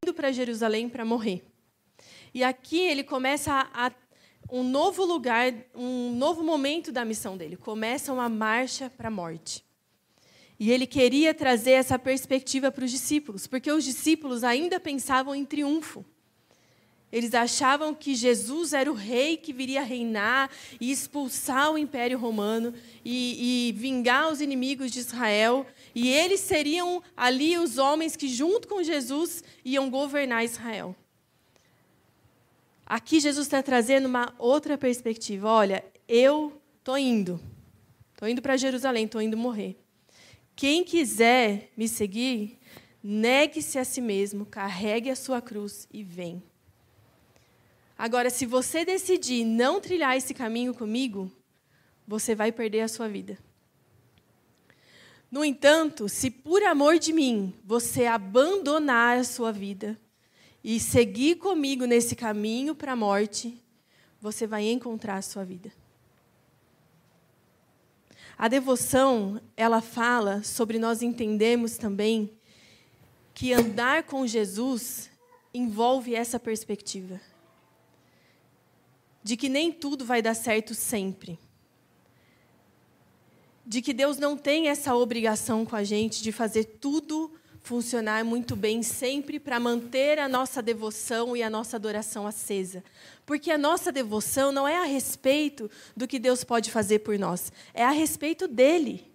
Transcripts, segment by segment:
indo para Jerusalém para morrer. E aqui ele começa um novo lugar, um novo momento da missão dele. Começa uma marcha para a morte. E ele queria trazer essa perspectiva para os discípulos, porque os discípulos ainda pensavam em triunfo. Eles achavam que Jesus era o rei que viria reinar e expulsar o Império Romano e vingar os inimigos de Israel. E eles seriam ali os homens que, junto com Jesus, iam governar Israel. Aqui Jesus está trazendo uma outra perspectiva. Olha, eu estou indo para Jerusalém, estou indo morrer. Quem quiser me seguir, negue-se a si mesmo, carregue a sua cruz e vem. Agora, se você decidir não trilhar esse caminho comigo, você vai perder a sua vida. No entanto, se por amor de mim você abandonar a sua vida e seguir comigo nesse caminho para a morte, você vai encontrar a sua vida. A devoção, ela fala sobre nós entendermos também que andar com Jesus envolve essa perspectiva. De que nem tudo vai dar certo sempre. De que Deus não tem essa obrigação com a gente de fazer tudo funcionar muito bem sempre para manter a nossa devoção e a nossa adoração acesa. Porque a nossa devoção não é a respeito do que Deus pode fazer por nós, é a respeito dele.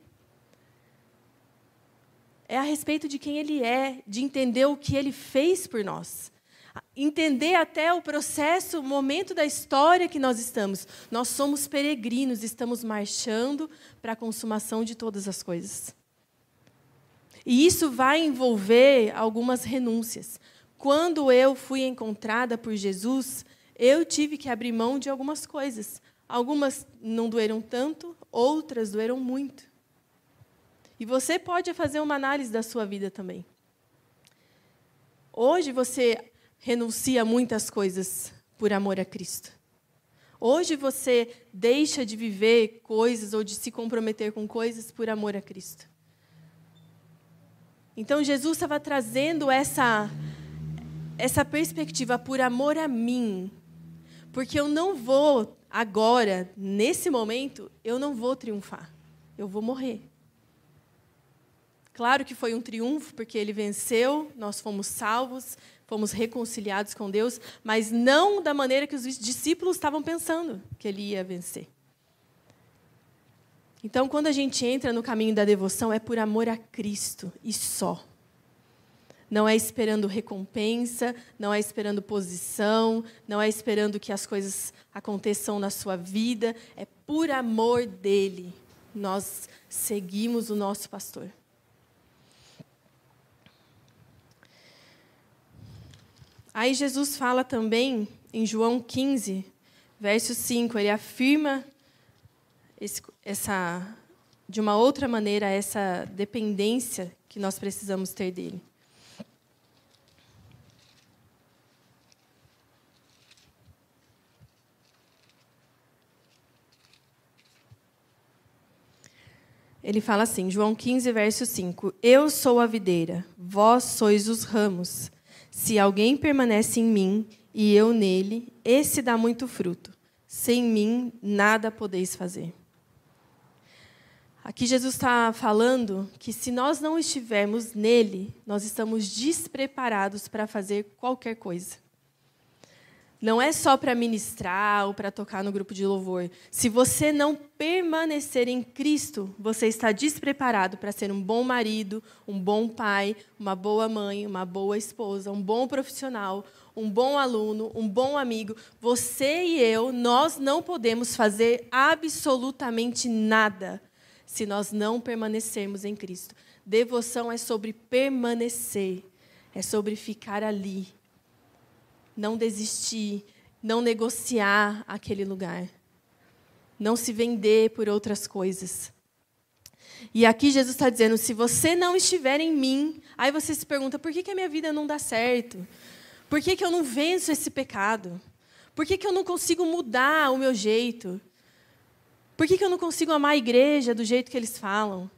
É a respeito de quem ele é, de entender o que ele fez por nós. Entender até o processo, o momento da história que nós estamos. Nós somos peregrinos, estamos marchando para a consumação de todas as coisas. E isso vai envolver algumas renúncias. Quando eu fui encontrada por Jesus, eu tive que abrir mão de algumas coisas. Algumas não doeram tanto, outras doeram muito. E você pode fazer uma análise da sua vida também. Hoje você renuncia a muitas coisas por amor a Cristo. Hoje você deixa de viver coisas ou de se comprometer com coisas por amor a Cristo. Então Jesus estava trazendo essa perspectiva por amor a mim. Porque eu não vou agora, nesse momento, eu não vou triunfar. Eu vou morrer. Claro que foi um triunfo, porque ele venceu, nós fomos salvos, fomos reconciliados com Deus, mas não da maneira que os discípulos estavam pensando que ele ia vencer. Então, quando a gente entra no caminho da devoção, é por amor a Cristo e só. Não é esperando recompensa, não é esperando posição, não é esperando que as coisas aconteçam na sua vida, é por amor dele. Nós seguimos o nosso pastor. Aí Jesus fala também, em João 15, verso 5, ele afirma de uma outra maneira essa dependência que nós precisamos ter dele. Ele fala assim, João 15, verso 5, eu sou a videira, vós sois os ramos. Se alguém permanece em mim e eu nele, esse dá muito fruto. Sem mim, nada podeis fazer. Aqui Jesus está falando que se nós não estivermos nele, nós estamos despreparados para fazer qualquer coisa. Não é só para ministrar ou para tocar no grupo de louvor. Se você não permanecer em Cristo, você está despreparado para ser um bom marido, um bom pai, uma boa mãe, uma boa esposa, um bom profissional, um bom aluno, um bom amigo. Você e eu, nós não podemos fazer absolutamente nada se nós não permanecermos em Cristo. Devoção é sobre permanecer, é sobre ficar ali. Não desistir, não negociar aquele lugar. Não se vender por outras coisas. E aqui Jesus está dizendo, se você não estiver em mim, aí você se pergunta, por que a minha vida não dá certo? Por que eu não venço esse pecado? Por que eu não consigo mudar o meu jeito? Por que eu não consigo amar a igreja do jeito que eles falam?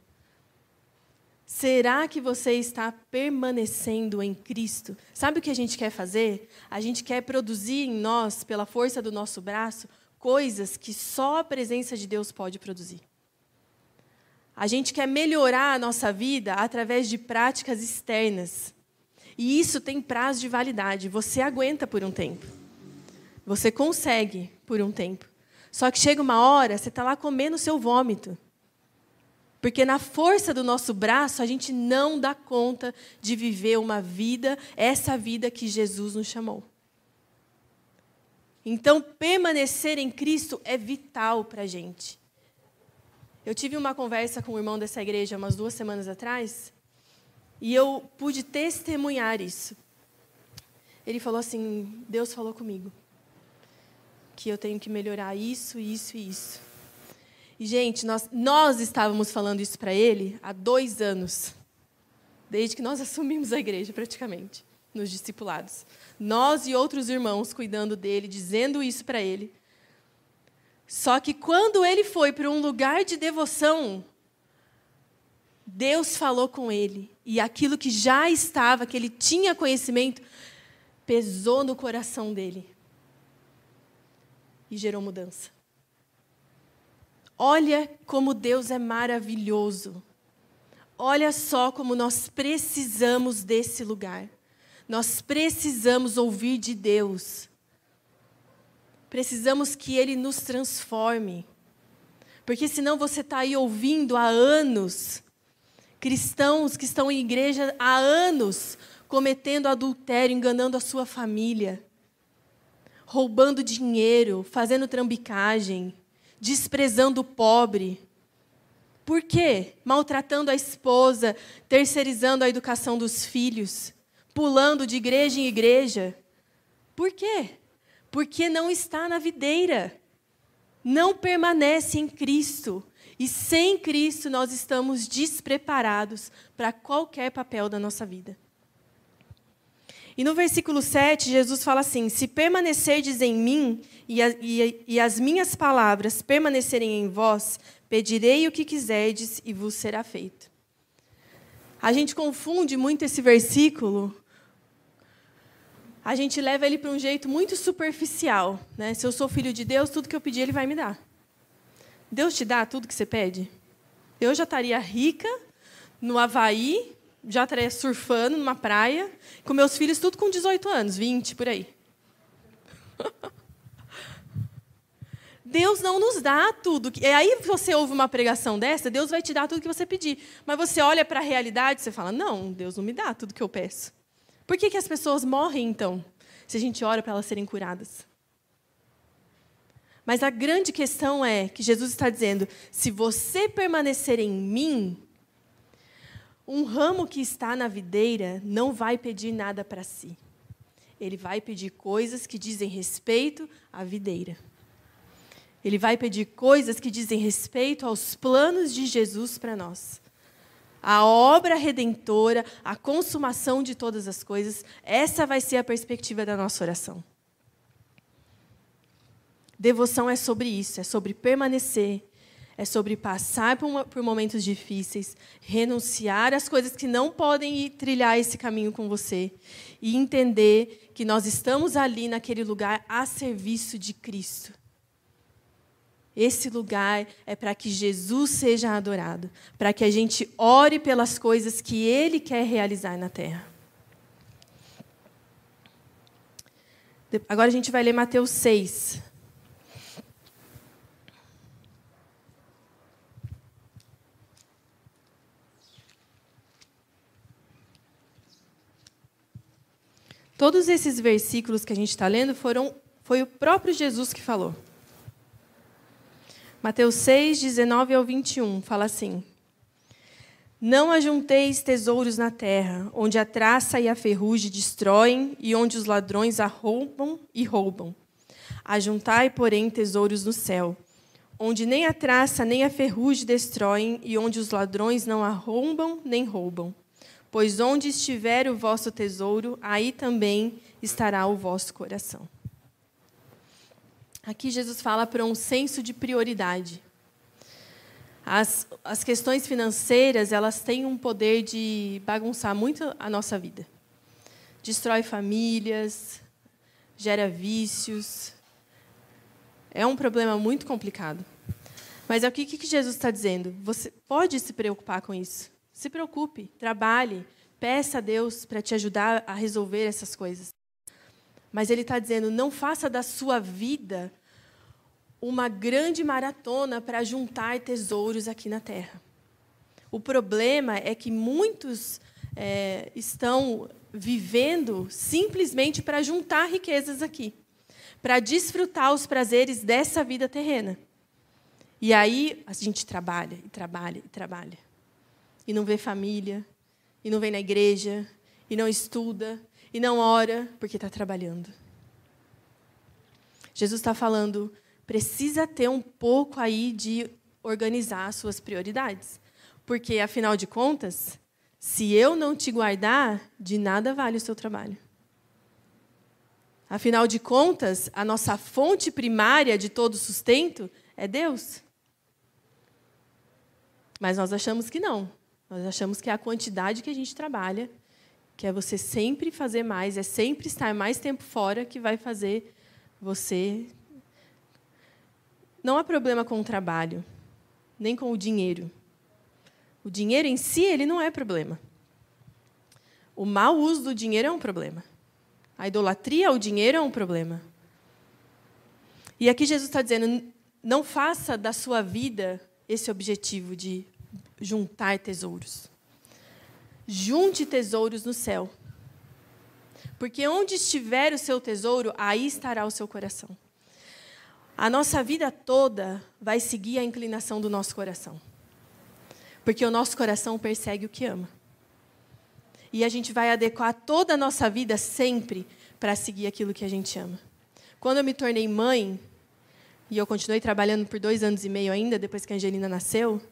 Será que você está permanecendo em Cristo? Sabe o que a gente quer fazer? A gente quer produzir em nós, pela força do nosso braço, coisas que só a presença de Deus pode produzir. A gente quer melhorar a nossa vida através de práticas externas. E isso tem prazo de validade. Você aguenta por um tempo. Você consegue por um tempo. Só que chega uma hora, você está lá comendo o seu vômito. Porque na força do nosso braço, a gente não dá conta de viver uma vida, essa vida que Jesus nos chamou. Então, permanecer em Cristo é vital para a gente. Eu tive uma conversa com um irmão dessa igreja umas 2 semanas atrás, e eu pude testemunhar isso. Ele falou assim, Deus falou comigo, que eu tenho que melhorar isso, isso e isso. E, gente, nós estávamos falando isso para ele há 2 anos, desde que nós assumimos a igreja, praticamente, nos discipulados. Nós e outros irmãos cuidando dele, dizendo isso para ele. Só que quando ele foi para um lugar de devoção, Deus falou com ele. E aquilo que já estava, que ele tinha conhecimento, pesou no coração dele. E gerou mudança. Olha como Deus é maravilhoso. Olha só como nós precisamos desse lugar. Nós precisamos ouvir de Deus. Precisamos que Ele nos transforme. Porque senão você está aí ouvindo há anos, cristãos que estão em igreja há anos, cometendo adultério, enganando a sua família, roubando dinheiro, fazendo trambicagem, desprezando o pobre. Por quê? Maltratando a esposa, terceirizando a educação dos filhos, pulando de igreja em igreja. Por quê? Porque não está na videira. Não permanece em Cristo. E sem Cristo nós estamos despreparados para qualquer papel da nossa vida. E no versículo 7, Jesus fala assim, se permanecerdes em mim e as minhas palavras permanecerem em vós, pedirei o que quiserdes e vos será feito. A gente confunde muito esse versículo, a gente leva ele para um jeito muito superficial, né? Se eu sou filho de Deus, tudo que eu pedir, Ele vai me dar. Deus te dá tudo que você pede? Eu já estaria rica, no Havaí, já estaria surfando numa praia, com meus filhos tudo com 18 anos, 20, por aí. Deus não nos dá tudo. E aí você ouve uma pregação dessa, Deus vai te dar tudo que você pedir. Mas você olha para a realidade e você fala, não, Deus não me dá tudo que eu peço. Por que as pessoas morrem, então, se a gente ora para elas serem curadas? Mas a grande questão é que Jesus está dizendo, se você permanecer em mim, um ramo que está na videira não vai pedir nada para si. Ele vai pedir coisas que dizem respeito à videira. Ele vai pedir coisas que dizem respeito aos planos de Jesus para nós. A obra redentora, a consumação de todas as coisas, essa vai ser a perspectiva da nossa oração. Devoção é sobre isso, é sobre permanecer, é sobre passar por momentos difíceis, renunciar às coisas que não podem ir trilhar esse caminho com você e entender que nós estamos ali naquele lugar a serviço de Cristo. Esse lugar é para que Jesus seja adorado, para que a gente ore pelas coisas que Ele quer realizar na terra. Agora a gente vai ler Mateus 6. Todos esses versículos que a gente está lendo foi o próprio Jesus que falou. Mateus 6, 19 ao 21, fala assim, não ajunteis tesouros na terra, onde a traça e a ferrugem destroem, e onde os ladrões arrombam e roubam. Ajuntai, porém, tesouros no céu, onde nem a traça nem a ferrugem destroem, e onde os ladrões não arrombam nem roubam. Pois onde estiver o vosso tesouro, aí também estará o vosso coração. Aqui Jesus fala para um senso de prioridade. As questões financeiras, elas têm um poder de bagunçar muito a nossa vida. Destrói famílias, gera vícios. É um problema muito complicado. Mas o que Jesus está dizendo? Você pode se preocupar com isso. Se preocupe, trabalhe, peça a Deus para te ajudar a resolver essas coisas. Mas Ele está dizendo, não faça da sua vida uma grande maratona para juntar tesouros aqui na terra. O problema é que muitos estão vivendo simplesmente para juntar riquezas aqui, para desfrutar os prazeres dessa vida terrena. E aí a gente trabalha, e trabalha, e trabalha. E não vê família, e não vem na igreja, e não estuda, e não ora, porque está trabalhando. Jesus está falando, precisa ter um pouco aí de organizar as suas prioridades. Porque, afinal de contas, se eu não te guardar, de nada vale o seu trabalho. Afinal de contas, a nossa fonte primária de todo sustento é Deus. Mas nós achamos que não. Nós achamos que é a quantidade que a gente trabalha, que é você sempre fazer mais, é sempre estar mais tempo fora que vai fazer você... Não há problema com o trabalho, nem com o dinheiro. O dinheiro em si, ele não é problema. O mau uso do dinheiro é um problema. A idolatria ao dinheiro é um problema. E aqui Jesus está dizendo, não faça da sua vida esse objetivo de juntar tesouros. Junte tesouros no céu. Porque onde estiver o seu tesouro, aí estará o seu coração. A nossa vida toda vai seguir a inclinação do nosso coração. Porque o nosso coração persegue o que ama. E a gente vai adequar toda a nossa vida sempre para seguir aquilo que a gente ama. Quando eu me tornei mãe, e eu continuei trabalhando por 2 anos e meio ainda, depois que a Angelina nasceu,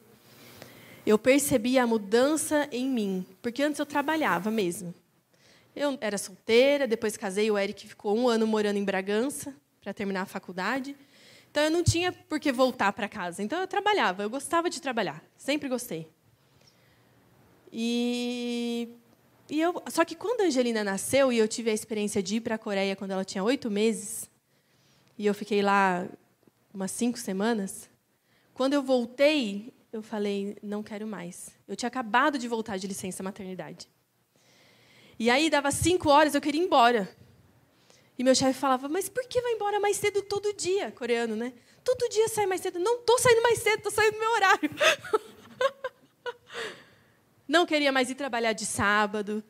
eu percebi a mudança em mim. Porque antes eu trabalhava mesmo. Eu era solteira, depois casei, o Eric ficou 1 ano morando em Bragança, para terminar a faculdade. Então, eu não tinha por que voltar para casa. Então, eu trabalhava, eu gostava de trabalhar, sempre gostei. Só que quando a Angelina nasceu, e eu tive a experiência de ir para a Coreia quando ela tinha 8 meses, e eu fiquei lá umas 5 semanas, quando eu voltei, eu falei, não quero mais. Eu tinha acabado de voltar de licença maternidade. E aí, dava 5 horas, eu queria ir embora. E meu chefe falava, mas por que vai embora mais cedo todo dia? Coreano, né? Todo dia sai mais cedo. Não estou saindo mais cedo, estou saindo no meu horário. Não queria mais ir trabalhar de sábado.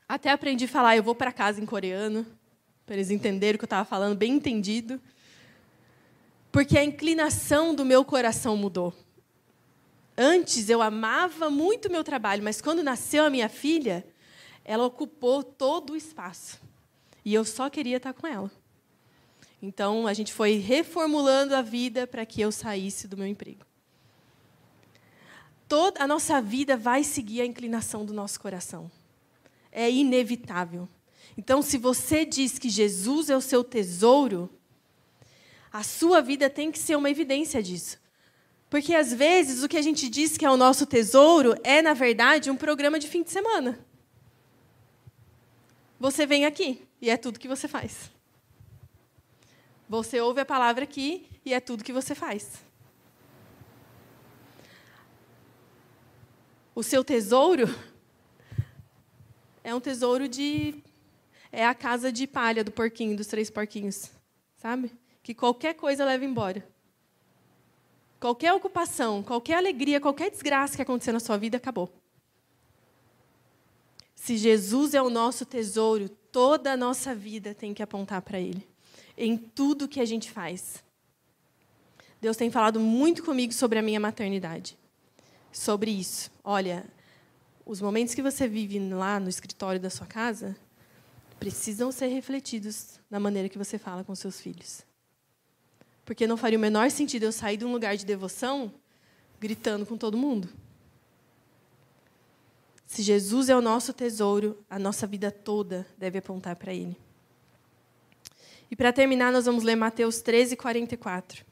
Até aprendi a falar, eu vou para casa em coreano, para eles entenderem o que eu estava falando, bem entendido. Porque a inclinação do meu coração mudou. Antes, eu amava muito o meu trabalho, mas quando nasceu a minha filha, ela ocupou todo o espaço. E eu só queria estar com ela. Então, a gente foi reformulando a vida para que eu saísse do meu emprego. Toda a nossa vida vai seguir a inclinação do nosso coração. É inevitável. Então, se você diz que Jesus é o seu tesouro, a sua vida tem que ser uma evidência disso. Porque, às vezes, o que a gente diz que é o nosso tesouro é, na verdade, um programa de fim de semana. Você vem aqui e é tudo que você faz. Você ouve a palavra aqui e é tudo que você faz. O seu tesouro é um tesouro de... É a casa de palha do porquinho, dos 3 porquinhos. Sabe? Que qualquer coisa leva embora. Qualquer ocupação, qualquer alegria, qualquer desgraça que acontecer na sua vida, acabou. Se Jesus é o nosso tesouro, toda a nossa vida tem que apontar para Ele. Em tudo que a gente faz. Deus tem falado muito comigo sobre a minha maternidade. Sobre isso. Olha, os momentos que você vive lá no escritório da sua casa precisam ser refletidos na maneira que você fala com seus filhos. Porque não faria o menor sentido eu sair de um lugar de devoção gritando com todo mundo. Se Jesus é o nosso tesouro, a nossa vida toda deve apontar para Ele. E para terminar, nós vamos ler Mateus 13, 44.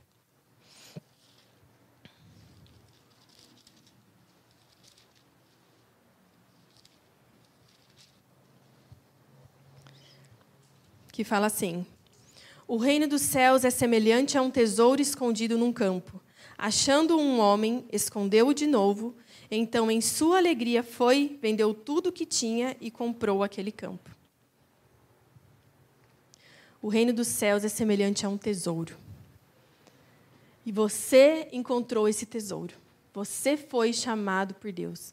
que fala assim: o reino dos céus é semelhante a um tesouro escondido num campo. Achando um homem, escondeu-o de novo. Então, em sua alegria, foi, vendeu tudo o que tinha e comprou aquele campo. O reino dos céus é semelhante a um tesouro. E você encontrou esse tesouro. Você foi chamado por Deus.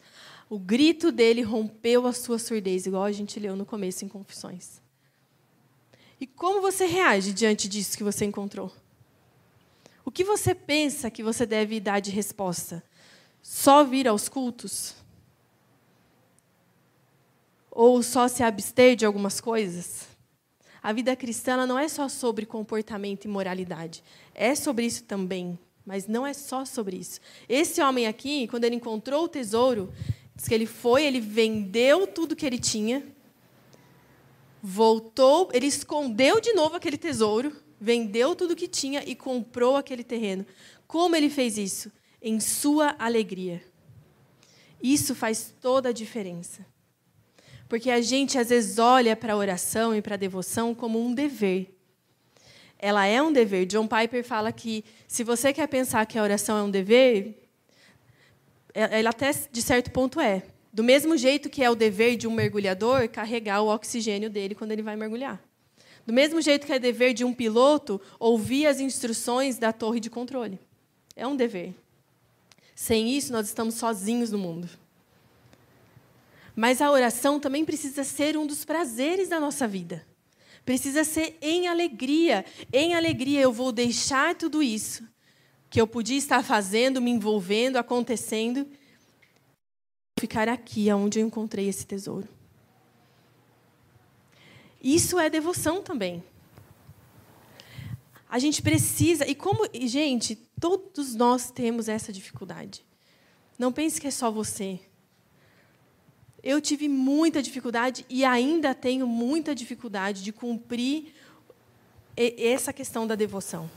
O grito dele rompeu a sua surdez, igual a gente leu no começo em Confissões. E como você reage diante disso que você encontrou? O que você pensa que você deve dar de resposta? Só vir aos cultos? Ou só se abster de algumas coisas? A vida cristã ela não é só sobre comportamento e moralidade. É sobre isso também, mas não é só sobre isso. Esse homem aqui, quando ele encontrou o tesouro, diz que ele vendeu tudo que ele tinha, voltou, ele escondeu de novo aquele tesouro, vendeu tudo que tinha e comprou aquele terreno. Como ele fez isso? Em sua alegria. Isso faz toda a diferença. Porque a gente, às vezes, olha para a oração e para a devoção como um dever. Ela é um dever. John Piper fala que, se você quer pensar que a oração é um dever, ela até, de certo ponto, é. Do mesmo jeito que é o dever de um mergulhador carregar o oxigênio dele quando ele vai mergulhar. Do mesmo jeito que é dever de um piloto ouvir as instruções da torre de controle. É um dever. Sem isso, nós estamos sozinhos no mundo. Mas a oração também precisa ser um dos prazeres da nossa vida. Precisa ser em alegria. Em alegria eu vou deixar tudo isso que eu podia estar fazendo, me envolvendo, acontecendo, ficar aqui, onde eu encontrei esse tesouro. Isso é devoção também. A gente precisa, e gente, todos nós temos essa dificuldade. Não pense que é só você. Eu tive muita dificuldade e ainda tenho muita dificuldade de cumprir essa questão da devoção.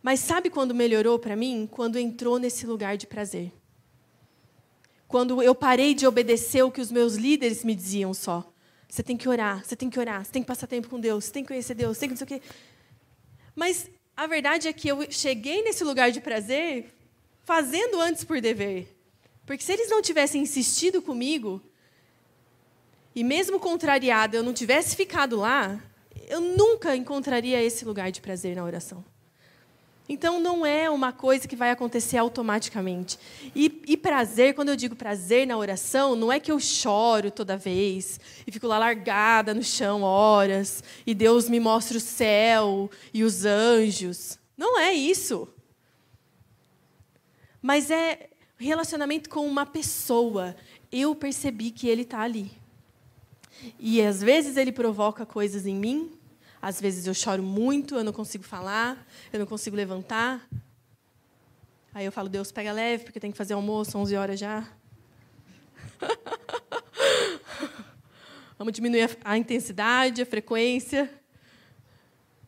Mas sabe quando melhorou para mim? Quando entrou nesse lugar de prazer. Quando eu parei de obedecer o que os meus líderes me diziam só. Você tem que orar, você tem que orar, você tem que passar tempo com Deus, você tem que conhecer Deus, você tem que não sei o quê. Mas a verdade é que eu cheguei nesse lugar de prazer fazendo antes por dever. Porque se eles não tivessem insistido comigo, e mesmo contrariada eu não tivesse ficado lá, eu nunca encontraria esse lugar de prazer na oração. Então, não é uma coisa que vai acontecer automaticamente. E prazer, quando eu digo prazer na oração, não é que eu choro toda vez e fico lá largada no chão horas e Deus me mostra o céu e os anjos. Não é isso. Mas é relacionamento com uma pessoa. Eu percebi que Ele está ali. E, às vezes, Ele provoca coisas em mim. Às vezes eu choro muito, eu não consigo falar, eu não consigo levantar. Aí eu falo, Deus, pega leve, porque tem que fazer almoço, 11 horas já. Vamos diminuir a intensidade, a frequência.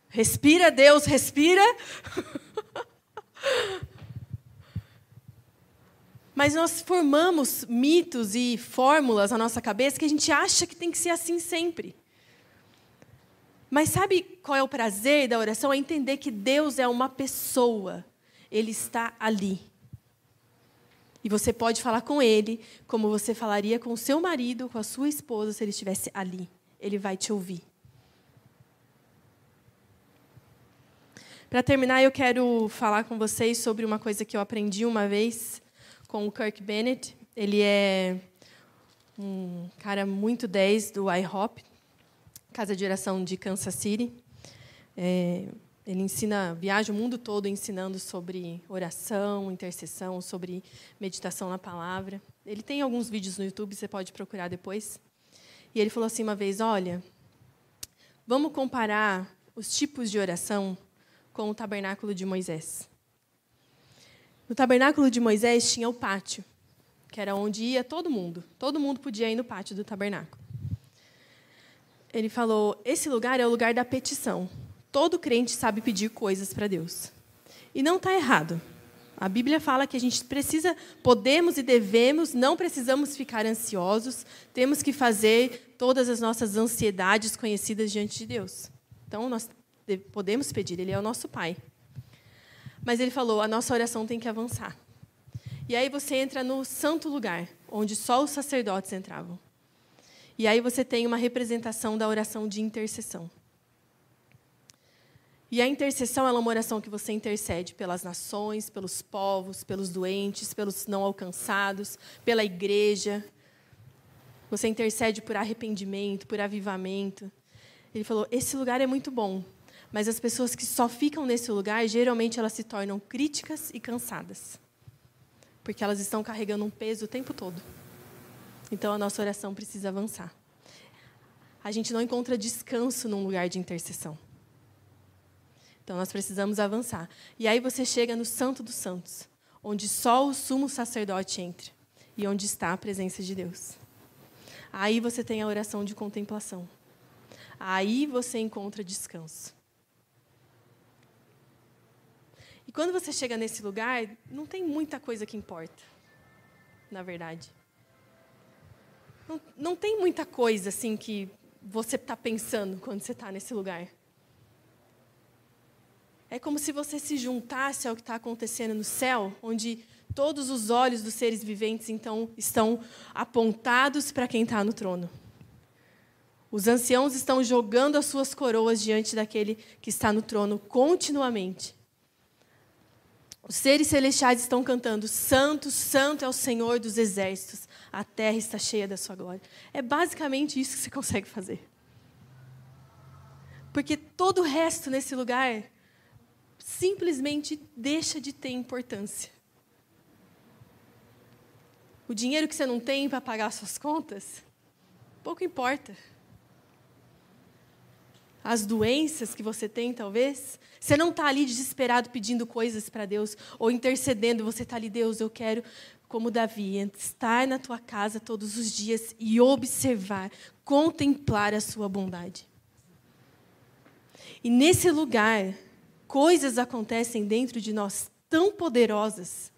Respira, Deus, respira. Mas nós formamos mitos e fórmulas na nossa cabeça que a gente acha que tem que ser assim sempre. Mas sabe qual é o prazer da oração? É entender que Deus é uma pessoa. Ele está ali. E você pode falar com Ele como você falaria com o seu marido, com a sua esposa, se Ele estivesse ali. Ele vai te ouvir. Para terminar, eu quero falar com vocês sobre uma coisa que eu aprendi uma vez com o Kirk Bennett. Ele é um cara muito 10 do IHOP. Casa de Oração de Kansas City. Ele viaja o mundo todo ensinando sobre oração, intercessão, sobre meditação na palavra. Ele tem alguns vídeos no YouTube, você pode procurar depois. E ele falou assim uma vez, olha, vamos comparar os tipos de oração com o tabernáculo de Moisés. No tabernáculo de Moisés tinha o pátio, que era onde ia todo mundo. Todo mundo podia ir no pátio do tabernáculo. Ele falou, esse lugar é o lugar da petição. Todo crente sabe pedir coisas para Deus. E não está errado. A Bíblia fala que a gente podemos e devemos, não precisamos ficar ansiosos, temos que fazer todas as nossas ansiedades conhecidas diante de Deus. Então, nós podemos pedir, Ele é o nosso Pai. Mas Ele falou, a nossa oração tem que avançar. E aí você entra no santo lugar, onde só os sacerdotes entravam. E aí você tem uma representação da oração de intercessão. E a intercessão é uma oração que você intercede pelas nações, pelos povos, pelos doentes, pelos não alcançados, pela igreja. Você intercede por arrependimento, por avivamento. Ele falou, esse lugar é muito bom, mas as pessoas que só ficam nesse lugar, geralmente elas se tornam críticas e cansadas, porque elas estão carregando um peso o tempo todo. Então, a nossa oração precisa avançar. A gente não encontra descanso num lugar de intercessão. Então, nós precisamos avançar. E aí você chega no Santo dos Santos, onde só o sumo sacerdote entra e onde está a presença de Deus. Aí você tem a oração de contemplação. Aí você encontra descanso. E quando você chega nesse lugar, não tem muita coisa que importa, na verdade. Não tem muita coisa assim que você está pensando quando você está nesse lugar. É como se você se juntasse ao que está acontecendo no céu, onde todos os olhos dos seres viventes, então, estão apontados para quem está no trono. Os anciãos estão jogando as suas coroas diante daquele que está no trono continuamente. Os seres celestiais estão cantando, Santo, Santo é o Senhor dos exércitos, a terra está cheia da sua glória. É basicamente isso que você consegue fazer. Porque todo o resto nesse lugar simplesmente deixa de ter importância. O dinheiro que você não tem para pagar suas contas, pouco importa. As doenças que você tem, talvez, você não está ali desesperado pedindo coisas para Deus, ou intercedendo, você está ali, Deus, eu quero, como Davi, estar na tua casa todos os dias e observar, contemplar a sua bondade. E nesse lugar, coisas acontecem dentro de nós tão poderosas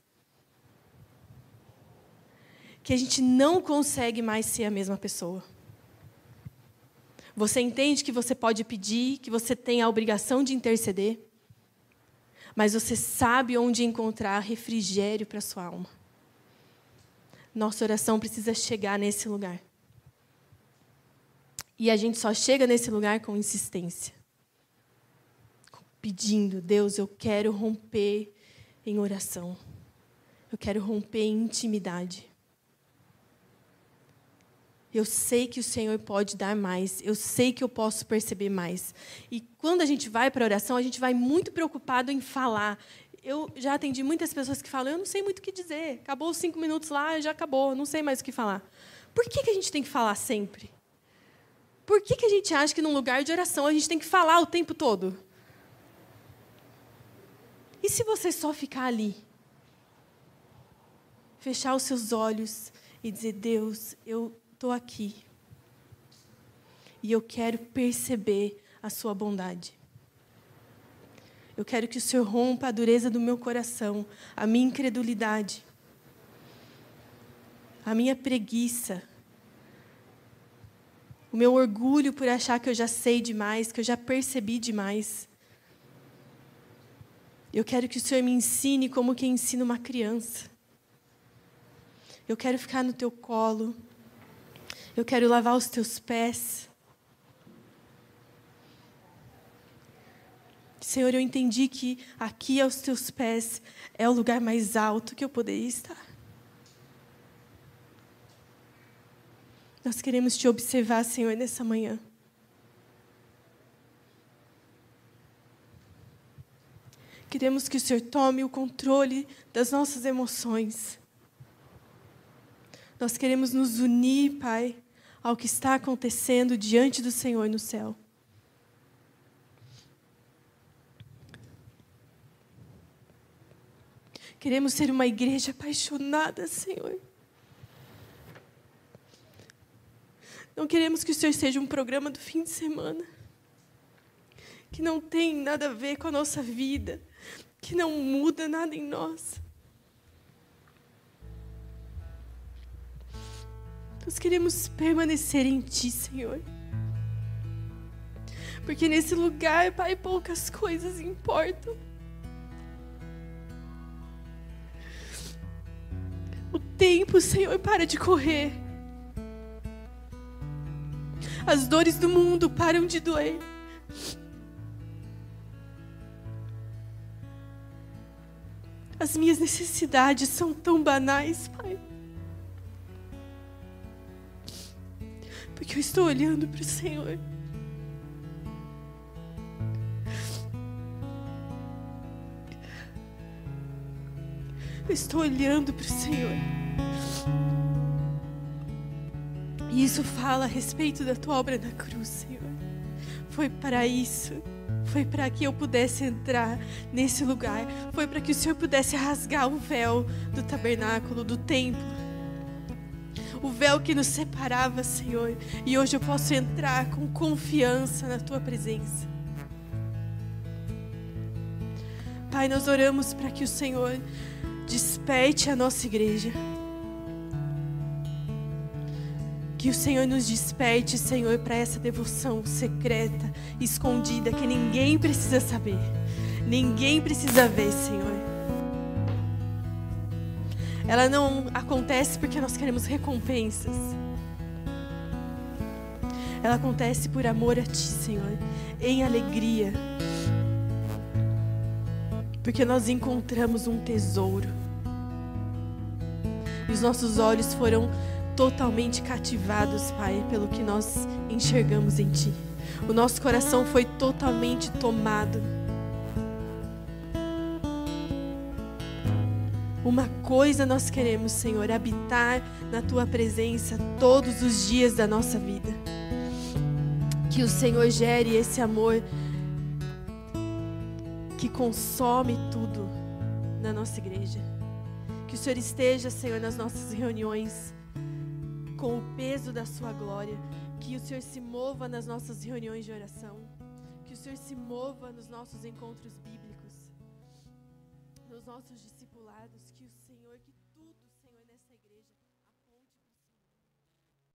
que a gente não consegue mais ser a mesma pessoa. Você entende que você pode pedir, que você tem a obrigação de interceder, mas você sabe onde encontrar refrigério para a sua alma. Nossa oração precisa chegar nesse lugar. E a gente só chega nesse lugar com insistência. Pedindo, Deus, eu quero romper em oração. Eu quero romper em intimidade. Eu sei que o Senhor pode dar mais. Eu sei que eu posso perceber mais. E quando a gente vai para a oração, a gente vai muito preocupado em falar. Eu já atendi muitas pessoas que falam, eu não sei muito o que dizer. Acabou os 5 minutos lá, já acabou, não sei mais o que falar. Por que a gente tem que falar sempre? Por que a gente acha que num lugar de oração a gente tem que falar o tempo todo? E se você só ficar ali? Fechar os seus olhos e dizer, Deus, eu estou aqui. E eu quero perceber a sua bondade. Eu quero que o Senhor rompa a dureza do meu coração, a minha incredulidade, a minha preguiça, o meu orgulho por achar que eu já sei demais, que eu já percebi demais. Eu quero que o Senhor me ensine como quem ensina uma criança. Eu quero ficar no teu colo. Eu quero lavar os teus pés. Senhor, eu entendi que aqui aos teus pés é o lugar mais alto que eu poderia estar. Nós queremos te observar, Senhor, nessa manhã. Queremos que o Senhor tome o controle das nossas emoções. Nós queremos nos unir, Pai, ao que está acontecendo diante do Senhor no céu. Queremos ser uma igreja apaixonada, Senhor. Não queremos que o Senhor seja um programa do fim de semana, que não tem nada a ver com a nossa vida, que não muda nada em nós. Nós queremos permanecer em Ti, Senhor. Porque nesse lugar, Pai, poucas coisas importam. O tempo, Senhor, para de correr. As dores do mundo param de doer. As minhas necessidades são tão banais, Pai. Porque eu estou olhando para o Senhor. Eu estou olhando para o Senhor. E isso fala a respeito da Tua obra na cruz, Senhor. Foi para isso. Foi para que eu pudesse entrar nesse lugar. Foi para que o Senhor pudesse rasgar o véu do tabernáculo, do templo. O véu que nos separava, Senhor. E hoje eu posso entrar com confiança na Tua presença. Pai, nós oramos para que o Senhor desperte a nossa igreja. Que o Senhor nos desperte, Senhor, para essa devoção secreta, escondida, que ninguém precisa saber. Ninguém precisa ver, Senhor. Ela não acontece porque nós queremos recompensas. Ela acontece por amor a Ti, Senhor, em alegria. Porque nós encontramos um tesouro. E os nossos olhos foram totalmente cativados, Pai, pelo que nós enxergamos em Ti. O nosso coração foi totalmente tomado. Uma coisa nós queremos, Senhor, habitar na Tua presença todos os dias da nossa vida. Que o Senhor gere esse amor que consome tudo na nossa igreja. Que o Senhor esteja, Senhor, nas nossas reuniões com o peso da Sua glória. Que o Senhor se mova nas nossas reuniões de oração. Que o Senhor se mova nos nossos encontros bíblicos, nos nossos discipulados. Que o Senhor, que tudo, Senhor, nessa igreja